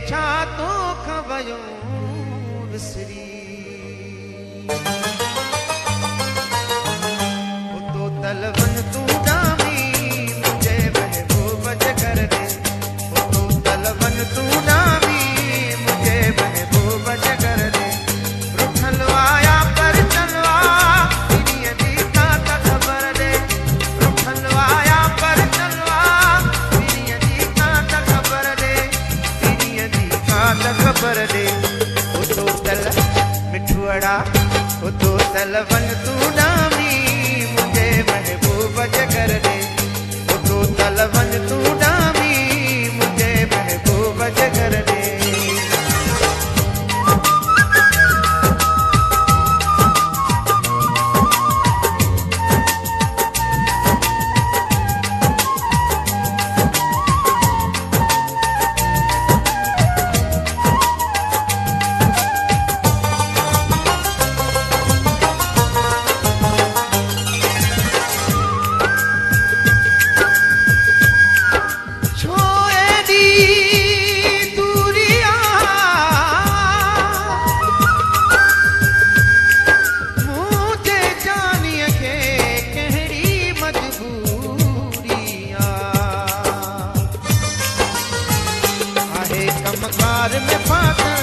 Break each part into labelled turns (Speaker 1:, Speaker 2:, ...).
Speaker 1: छा तो खवयो विसरी तो तलवन तू डामी मुझे महबूब जगर दे तो तलवन तू डामी मुझे महबूब जगर दे रुठलवाया पर चलवा तेरी अजीता का खबर दे रुठलवाया पर चलवा तेरी अजीता का खबर दे तेरी अजीता का खबर दे तो तल मिठुअड़ा तो तलवन तू डामी मुझे महबूब जगर दे तो तलवन तू डामी मुझे महबूब जगर दे कमकार में फाथल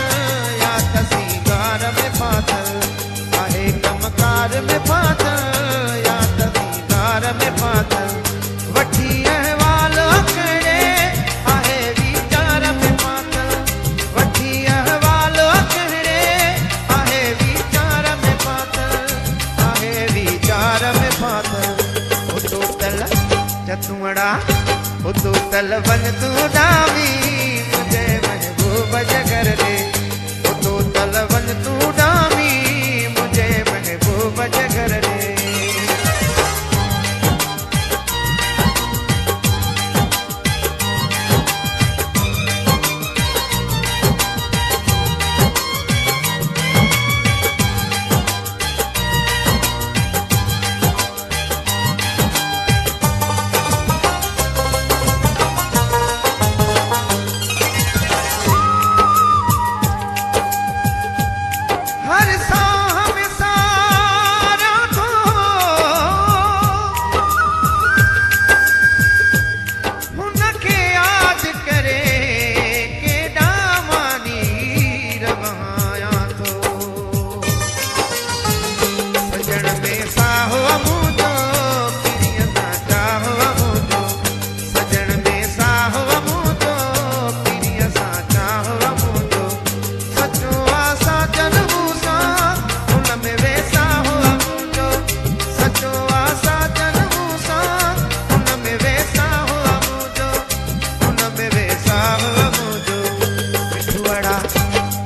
Speaker 1: या तसीगार में फाथल आहे कमकार में फाथल या तसीगार में फाथल वठी अहवाल करे आहे वीचार में फाथल वठी अहवाल करे आहे वीचार में फाथल आहे वीचार में फाथल तो तल चतुड़ा तो तलवन तू डामी मुझे महबूब जगर दे तो तलवन तू डामी मुझे महबूब जगर दे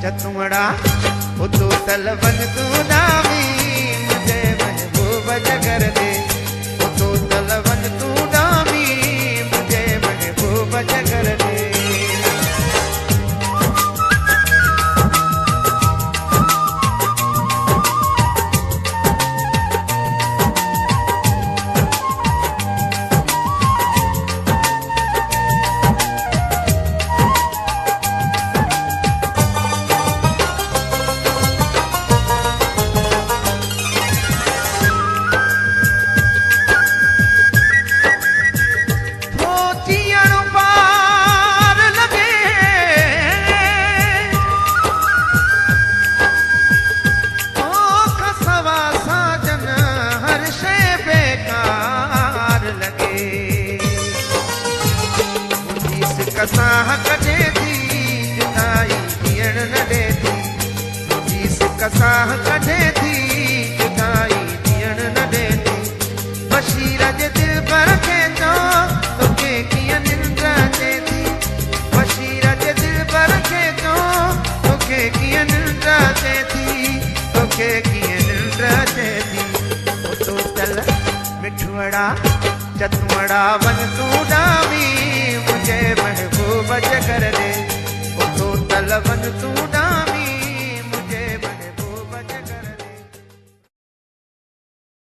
Speaker 1: चतुड़ा तो तलवन तू डामी मुझे महबूब जगर दे तो तलवन तू डामी मुझे महबूब जगर दे कसाह कटे थी जुदाई दियण न दे थी जीस कसाह कटे थी जुदाई दियण न दे थी बशीर जे दिल पर खे तो तोखे कीअं निंड अचे थी बशीर जे दिल पर खे तो तोखे कीअं निंड अचे थी तोखे कीअं निंड अचे थी तो तल मिठुड़ा चतुड़ा वन तू डामी मुझे महबूब जगर दे तो तलवन तू डामी